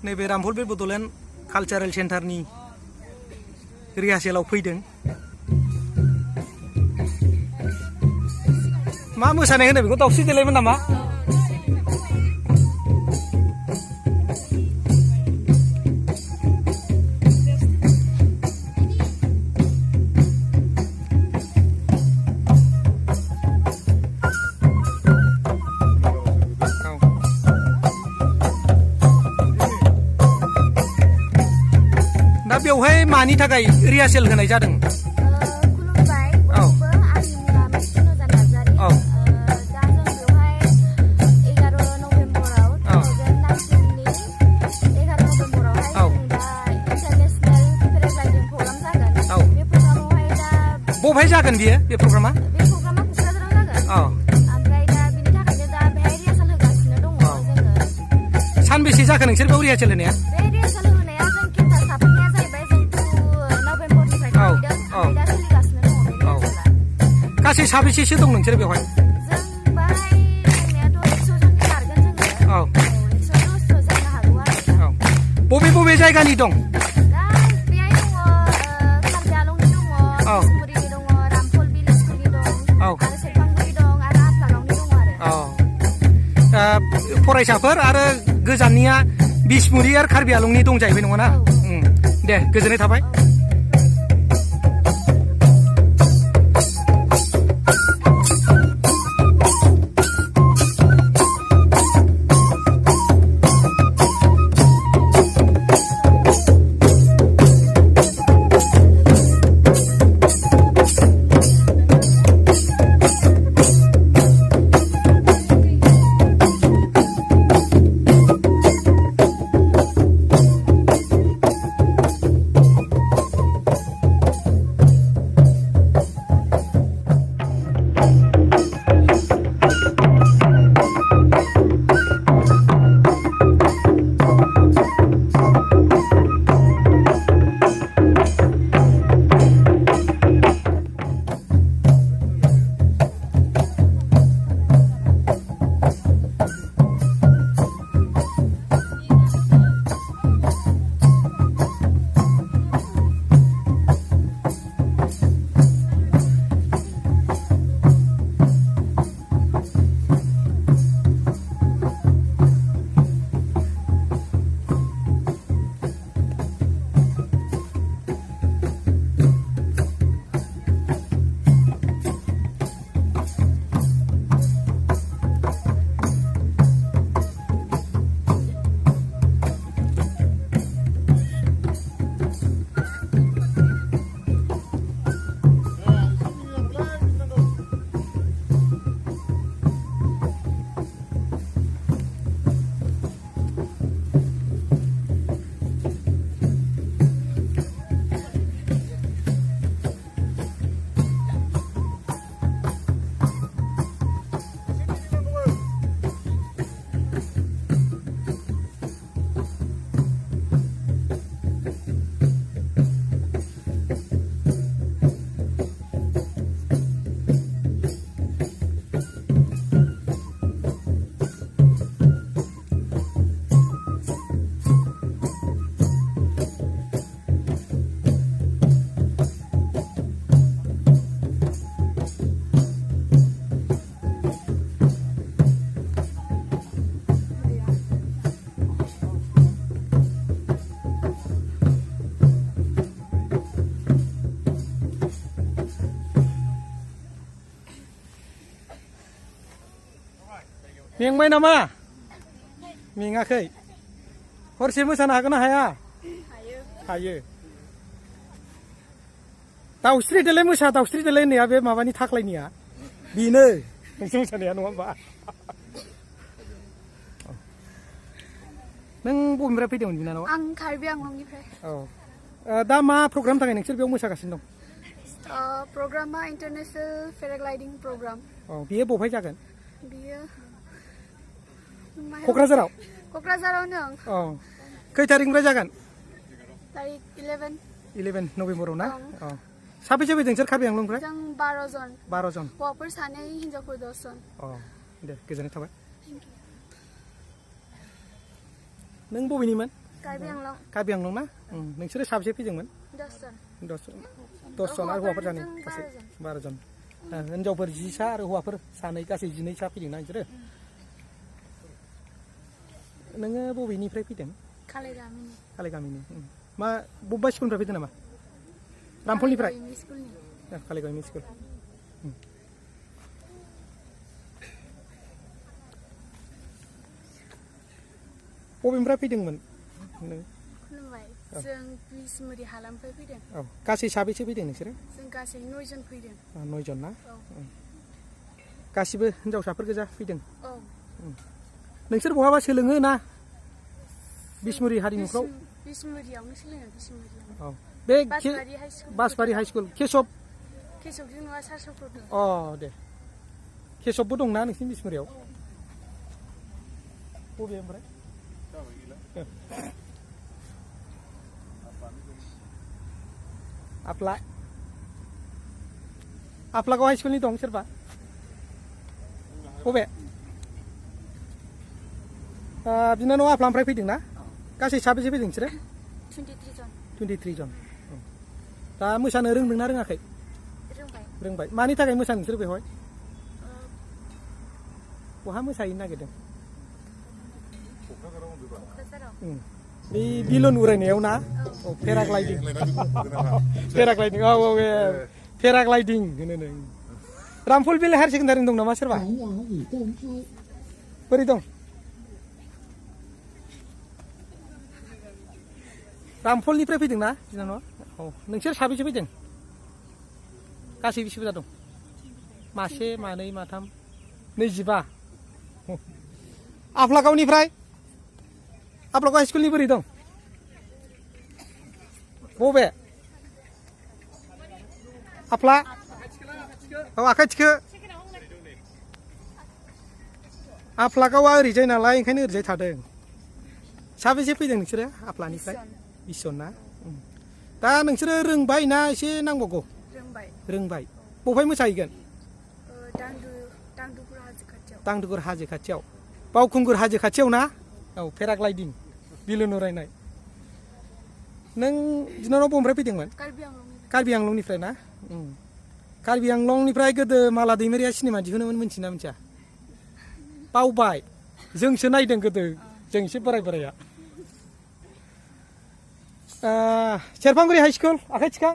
नैबे रामफल बड'लेण्ड कालचारेल सेन्टारनि रिहार्सेलाव फैदों। मा मोसानाय होनो बेखौ दावस्रि देलायमोन नामा? दा बेवहाय मानि थाखाय रिहार्सेल होनाय जादों? खुलुमबाय बयबो, आंनि मुङा मिथिनोजा नार्जारि। दा जों बेवहाय 11 नभेम्बराव 2019 नि 11 नभेम्बरावहाय जों दा इन्टारनेसनेल पेराग्लाइडिं प्रग्राम जागोन। बे प्रग्रामावहाय दा बबेहाय जागोन बियो बे प्रग्रामा? बे प्रग्रामा क'क्राझाराव जागोन। ओमफ्राय दा बिनि थाखायनो दा बेहाय रिहार्सेल होगासिनो दङ जोङो। सानबेसे जाखो नोंसोर बेयाव रिहार्सेल होनाया? बे रिहार्सेल होनाया जों केन्टार साफैनाया जाहैबाय जों 2 नभेम्बरनिफ्राय थाफैदों। ओमफ्राय दा सोलिगासिनो दङ बे रिहार्सेला। गासै साबेसेसो दं नोंसोर बेवहाय? जों बाहाय जोंनियाथ' 100 जननि बारगोन जोङो। 100 जानो हागौ आरो। बबे बबे जायगानि दं? दा बेहाय दङ कार्बि आलंनि दङ, बिसमुरिनि दङ, रामफल भिलेजफोरनि दं, आरो सेरफांगुरि दं, आरो आफलागावनि दङ आरो। फरायसाफोर आरो गोजाननिया बिसमुरि आरो कार्बि आलंनि दं जाहैबाय नङा ना? दे गोजोननाय थाबाय। मेंबाय नामा? मेङाखै? हरसे मोसानो हागोन ना हाया? हायो। दावस्रि देलाय मोसा, दावस्रि देलाय होननाया बे माबानि थाख्लायनिया बेनो नोंसोर मोसानाया नङा होमबा? नों बबेनिफ्राय फैदोंमोन बिनानाव? आं कार्बि आंलंनिफ्राय। दा मा प्रग्राम थाखाय नोंसोर बेयाव मोसागासिनो दं? प्रग्रामा इन्टारनेसनेल पेराग्लाइडिं प्रग्राम। बियो बबेहाय जागोन? बियो क'क्राझाराव? क'क्राझारावनो। खै तारिखनिफ्राय जागोन? तारिख 11 नभेम्बराव ना? साबेसे फैदों नोंसोर कार्बि आंलंनिफ्राय? जों 12 जन। 12 जन। हौवाफोर 2, हिनजावफोर 10 जन। दे गोजोननाय थाबाय। नों बबेनिमोन? कार्बि आंलं कार्बि आंलं ना नोंसोरो साबेसे फैदोंमोन 10 जन 10 जन आरो हौवाफोर सानै गासै 12 जन हिनजावफोर 10 आरो हौवाफोर सानै गासै 12 फैदोंना नोंसोरो नोङो बबेनिफ्राय फैदों कालाइगामिनि मा बबेबा स्कुलनिफ्राय फैदों नामा रामफलनिफ्राय कालाइगामि स्कुल बबेनिफ्राय फैदोंमोन खुलुमबाय जों बिसमुरि हालामनिफ्राय फैदों औ गासै साबेसे फैदों नोंसोरो जों गासै 9 जन फैदों 9 जन ना गासिबो हिनजावसाफोर गोजा फैदों औ नोंसोर बहाबा सोलोङो ना बिसमुरि हारिमुफ्राव बिसमुरियावनो सोलोङो बिसमुरियाव औ बे बासबारि हाइ स्कुल बासबारि हाइ स्कुल केशबजों नङा सारसफ्राव दं दे केशबबो दंना नोंसिनि बिसमुरियाव बबे ओमफ्राय आफलागाव हाइ स्कुलनि दं सोरबा बबे बिनानाव आफलानिफ्राय फैदों ना गासै साबेसे फैदों नोंसोरो 23 जन दा मोसानो रोंदोंना रोङाखै रोंबाय मानि थाखाय मोसानो नोंसोर बेवहाय बहा मोसाहैनो नागिरदों बे बिलुन उरायनायाव ना पेराग्लाइडिं पेराग्लाइडिं होनो नों रामफल बिल हायार सेकेन्डारि दं नामा सोरबा बोरै दं रामफलनिफ्राय फैदों ना बिनानाव औ नोंसोर साबेसे फैदों गासै बेसे बुरजा दं मासे मानै माथाम 25 आफलागावनिफ्राय आफलागाव हाइ स्कुलनि बोरै दं बबे आफला औ आखाइ थिखो आफलागावा ओरैजाय नालाय ओंखायनो ओरैजाय थादों साबेसे फैदों नोंसोरो आफलानिफ्राय 20 जन ना दा नोंसोरो रोंबाय ना एसे नांबावगौ रोंबाय बबेहाय मोसाहैगोन दांदुगुर हाजो खाथियाव बावखुंगुर हाजो खाथियाव ना औ पेराग्लाइडिं बिलुन उरायनाय नों बिनानाव बबेनिफ्राय फैदोंमोन कार्बि आंलंनिफ्राय ना कार्बि आंलंनिफ्राय गोदो माला दैमारिया सिनेमा दिहुनोमोन मिन्थिना मिन्थिया बावबाय जोंसो नायदों गोदो जों एसे बोराया सेरफांगुरि हाइ स्कुल आखाइ थिखां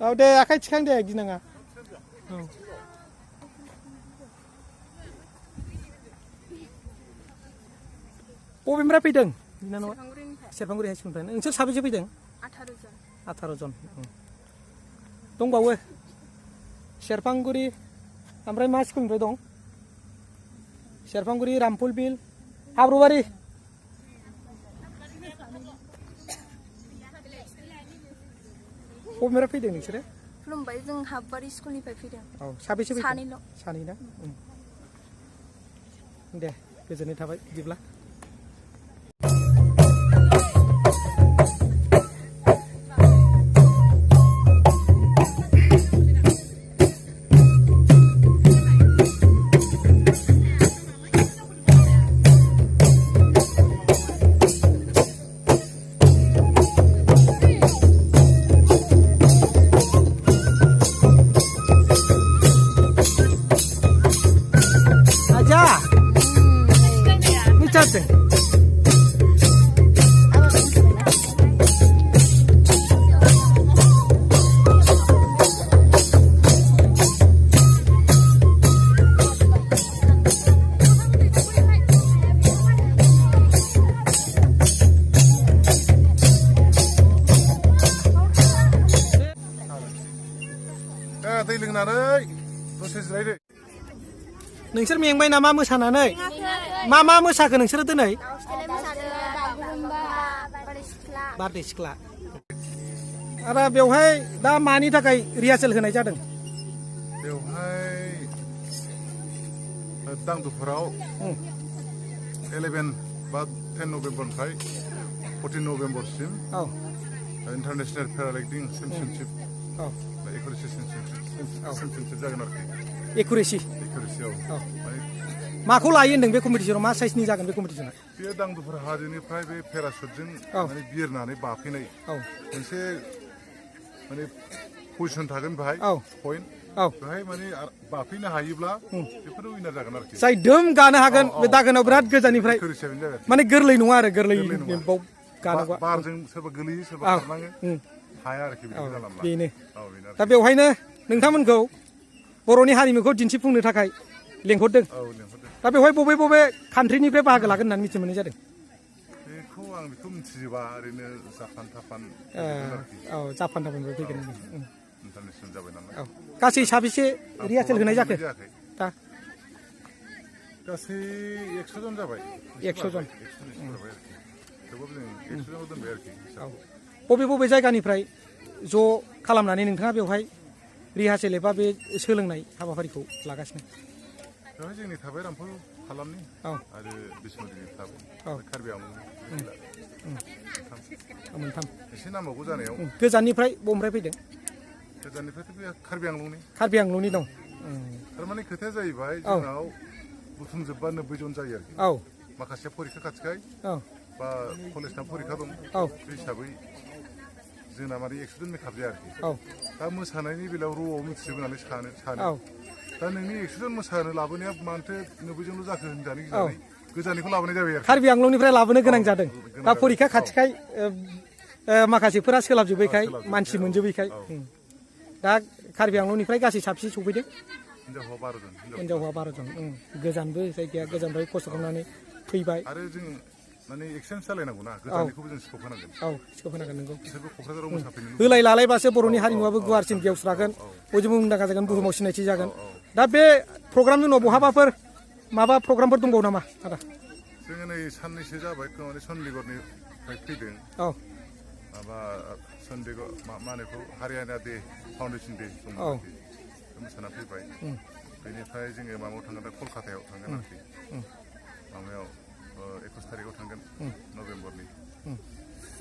औ दे आखाइ थिखां दे गिनाङा औ बबेनिफ्राय फैदों बिनानावा सेरफांगुरि हाइ स्कुलनिफ्राय नोंसोर साबेसे फैदों 18 जन दंबावो सेरफांगुरि ओमफ्राय मा स्कुलनिफ्राय दं सेरफांगुरि रामफल बिल हाब्रुबारि बबेनिफ्राय फैदों नोंसोरो खुलुमबाय जों हाब्बारि स्कुलनिफ्राय फैदों औ साबेसे फैदों सानै ना दे गोजोननाय थाबाय बिदिब्ला Micatin. दै लोंनानै दसे जिरायदो नोंसोर मेंबाय नामा मोसानानै मा मोसाखो नोंसोर दिनै बारदै सिख्ला आरो बेवहाय दा मानि थाखाय रिहार्सेल होनाय जादों बेवहाय दांदुफुराव 11 बा 10 नभेम्बरनिफ्राय 14 नभेम्बरसिम इन्टारनेशनेल पेराग्लाइडिं चेम्पियनशिप एकुरेसि चेम्पियनशिप जागोन आरोखि एकुरेसि औ माखौ लायो होनदों बे कम्पिटिसनाव मा साइजनि जागोन बे कम्पिटिसना बे दांदुफुर हाजोनिफ्राय बे पेरासुटजों माने बिरनानै बाफैनाय मोनसे माने पजिसन थागोन बेहाय पइन्ट बेहाय माने बाफैनो हायोब्ला बेफोर उइनार जागोन आरोखि जाय दोम गानो हागोन बे दागोनाव बिराद गोजाननिफ्राय माने गोरलै नङा आरो गोरलै बाव गानोबा बारजों सोरबा गोलैयो सोरबा खारनाङो हाया आरोखि बेनो दा बेवहायनो नोंथांमोनखौ बर'नि हारिमुखौ दिन्थिफुंनो थाखाय लेंहरदों दा बेवहाय बबे बबे कान्ट्रिनिफ्राय बाहागो लागोन होननानै मिथि मोननाय जादों बेखौ आं बेखौ मिथिजोबा ओरैनो जापान थापान जापान थापाननिफ्राय फैगोन इन्टारनेसनेल जाबाय नालाय गासै साबेसे रिहार्सेल होनाय जाखो दा गासै 100 जन जाबाय 100 जन बबे बबे जायगानिफ्राय ज' खालामनानै नोंथाङा बेवहाय रिहार्सेल एबा बे सोलोंनाय हाबाफारिखौ लागासिनो बेवहाय जोंनि थाबाय रामफल हालामनि आरो बिष्णुदिनि थाबाय कार्बि आंलं मोनथाम एसे नांबावगौ जानायाव गोजाननिफ्राय बबेनिफ्राय फैदों गोजाननिफ्रायथ' बे कार्बि आंलंनि दं थारमाने खोथाया जाहैबाय जोंनाव बुथुमजोबबा 90 जन जायो आरोखि माखासे फरिखा खाथिखाय बा कलेजना फरिखा दं बे हिसाबै जोंना माने 100 जन मेकआप जाया आरोखि दा मोसानायनि बेलायाव र'आव मिथिजोबो नालाय सानो दा नोंनि 100 जन मोसानो लाबोनाया मानोथो 90 जनल' जाखो होननानै गिनानै गोजाननिखौ लाबोनाय जाबाय आरो कार्बि आंलंनिफ्राय लाबोनो गोनां जादों दा फरिखा खाथिखाय माखासेफोरा सोलाबजोबैखाय मानसि मोनजोबैखाय दा कार्बि आंलंनिफ्राय गासै साबेसे सफैदों हिनजाव हौवा 12 जन गोजानबो जायगाया गोजाननिफ्राय खस्थ' खालामनानै फैबाय आरो जों माने एक्सचेन्ज सालायनांगौ ना गोजाननिखौबो जों स्कप होनांगोन नंगौ बिसोरबो क'क्राझाराव मोसाफैनो होलाय लालायबासो बर'नि हारिमुवाबो गुवारसिन गेवस्रागोन बयजोंबो मुंदांखा जागोन बुहुमाव सिनायथि जागोन दा बे प्रग्रामनि उनाव बहाबाफोर माबा प्रग्रामफोर दंबावो नामा आदा जोङो नै साननैसो जाबाय माने चन्डीगढ़निफ्राय फैदों माबा चन्डीगढ़ मा होनो बेखौ हारियाना डे फाउन्डेसन डे मोसाना फैबाय बेनिफ्राय जोङो माबायाव थांगोन दा कलकातायाव थांगोन आरोखि माबायाव 21 तारिखआव थांगोन नभेम्बरनि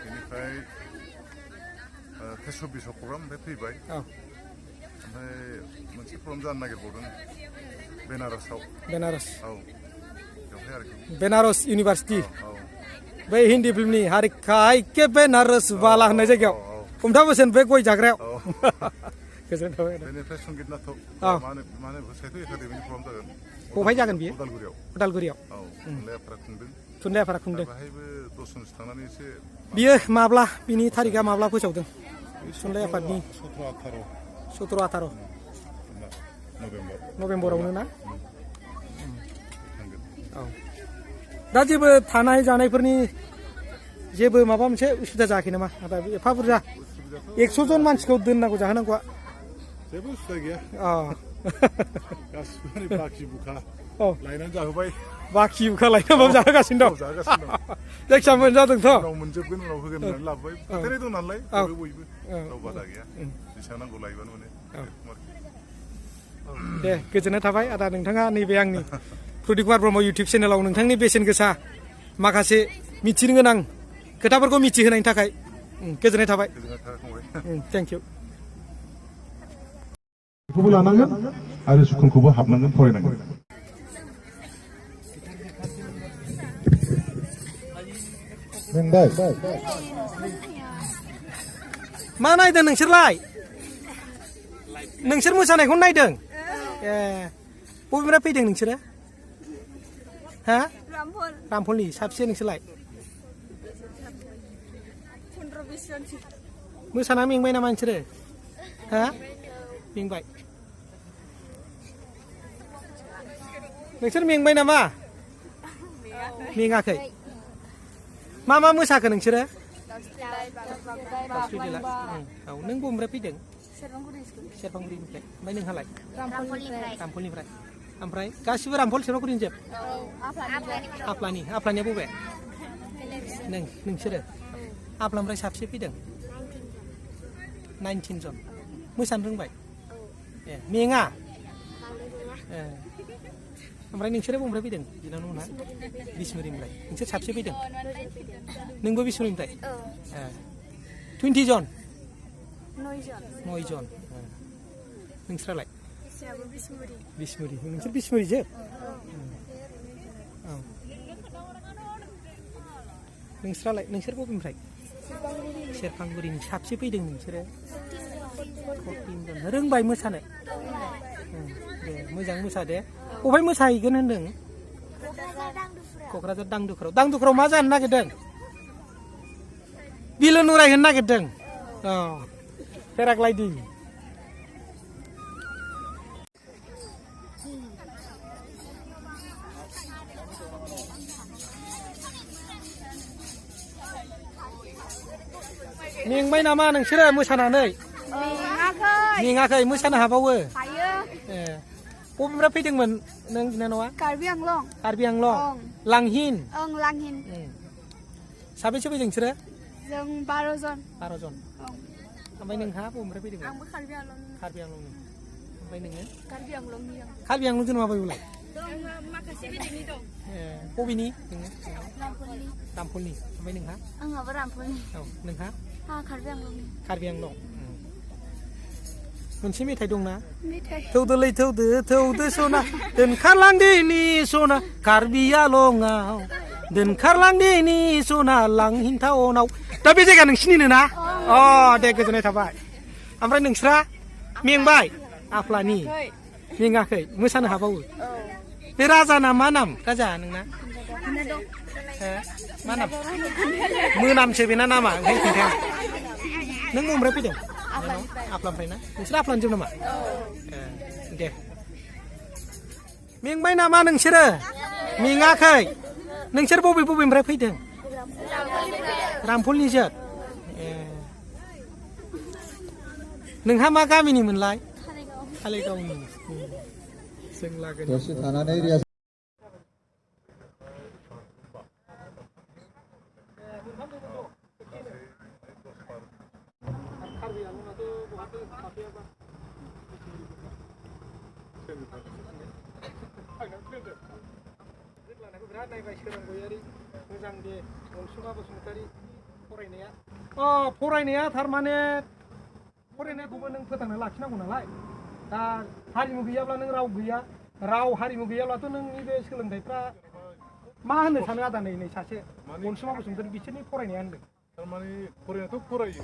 बेनिफ्राय फेस 24 प्रग्राम ओमफ्राय फैबाय ओमफ्राय मोनसे प्रग्राम जानो नागिरबावदों बेनारसाव बेवहाय आरोखि बेनारस इउनिभारसिटि बै हिन्दी फिल्मनि हारिखाय के बेनारस बाला होननाय जायगायाव अमिताभ बच्चन बे गय जाग्रायाव गोजोननाय थाबाय बेनिफ्राय संगित नाटक मा होनो साहित्य एकाडेमिनि प्रग्राम जागोन बबेहाय जागोन बियो उदालगुरियाव थुनलाइ आफादा खुंदों बाहायबो 10 जनसो थांनानै एसे बियो माब्ला बिनि थारिखआ माब्ला फोसावदों थुनलाइ आफादनि 17-18 नभेम्बरावनो ना दा जेबो थानाय जानायफोरनि जेबो माबा मोनसे उसुबिदा जायाखै नामा आदा एफा बुरजा 100 जन मानसिखौ दोननांगौ जाहोनांगौआ जेबो उसुबिदा गैया गासिबो बाखि बुखा लायनानै जाहोबाय बाखि बुखा लायनानै जाहोगासिनो दं जायखिया मोनजादोंथ' उनाव मोनजोबगोन उनाव होगोन होननानै लाबोबाय फोथायनाय दं नालाय बयबो राव बादा गैया जेसेबां नांगौ लायबानो मोनो दे गोजोननाय थाबाय आदा नोंथाङा नैबे आंनि प्रदीप कुमार ब्रह्म इउटुब चेनेलाव नोंथांनि बेसेन गोसा माखासे मिथिनो गोनां खोथाफोरखौ मिथिहोनायनि थाखाय गोजोननाय थाबाय थेंक इउ बेखौबो लानांगोन आरो स्कुलखौबो हाबनांगोन फरायनांगोन मा नायदों नोंसोरलाय नोंसोर मोसानायखौ नायदों बबेनिफ्राय फैदों नोंसोरो हा रामफलनि साबेसे नोंसोरलाय मोसाना मेंबाय नामा नोंसोरो हा मेंबाय नोंसोर मेंबाय नामा मेङाखै मा मोसाखो नोंसोरो नों बबेनिफ्राय फैदों सेरफांगुरिनिफ्राय ओमफ्राय नोंहालाय रामफलनिफ्राय ओमफ्राय गासिबो रामफल सेरफांगुरिनि जोब आफ्लानिया बबे नोंसोरो आफ्लानिफ्राय साबेसे फैदों 19 जन मोसानो रोंबाय मेङा ओमफ्राय नोंसोरो बबेनिफ्राय फैदों बिनानावमोनहा बिसमुरिनिफ्राय नोंसोर साबेसे फैदों नोंबो बिसमुरिनिफ्राय 20 जन 9 जन नोंसोरालाय बिसमुरि नोंसोर बिसमुरि जोब नोंस्रालाय नोंसोर बबेनिफ्राय सेरफांगुरिनि साबसे फैदों नोंसोरो 14 जन रोंबाय मोसानो दे मोजां मोसा दे बबेहाय मोसाहैगोन होनदों क'क्राझार दांदुफोराव मा जानो नागिरदों बिलोन उरायहोनो नागिरदों पेराग्लाइडिं मेंबाय नामा नोंसोरो मोसानानै मेङाखै मोसानो हाबावो ए बबेनिफ्राय फैदोंमोन नों बिनानावा कार्बि आंलं लांहिन लांहिन साबेसे फैदों नोंसोरो जों 12 जन ओमफ्राय नोंहा बबेनिफ्राय फैदोंमोन आंबो कार्बि आंलंनि ओमफ्राय नोङो कार्बि आंलंनि जों माबायलाय माखासे बेलेगनि दं ए बबेनि नोङो रामफलनि ओमफ्य नोंहा आंहाबो रामफलनि नोंहा कार्बि आंलं मोनसे मेथाइ दंना मेथाइ थौदोलै थौदो सना दोनखारलांदिनि सना कार्बि आलंआव दोनखारलांदिनि सना लांहिन टाउनाव दा बे जायगा नोंसिनिनो ना दे गोजोननाय थाबाय ओमफ्राय नोंस्रा मेंबाय आफ्लानि मेङाखै मोसानो हाबावो बे राजाना मा नाम राजा नोंना मा नाम मोनामसो बेना नामा ओंखायनो खोन्थाया नों बबेनिफ्राय फैदों आफ्लानिफ्राय ना नोंसोर आफ्लानिजोब नामा दे मेंबाय नामा नोंसोरो मेङाखै नोंसोर बबेनिफ्राय फैदों रामफलनिसो नोंहा मा गामिनि मोनलाय खालिगावनि जों लागोन बिराद नायबाय सोरां गयारि मोजां दे अनसुमा बसुमतारी फरायनाया थारमाने फरायनायखौबो नों फोथांना लाखिनांगौ नालाय दा हारिमु गैयाब्ला नों राव गैया राव हारिमु गैयाब्लाथ' नोंनि बे सोलोंथाइफ्रा मा होननो सानो आदा नै सासे अनसुमा बसुमतारी बिसोरनि फरायनाया होनदों थारमाने फरायनायाथ' फरायो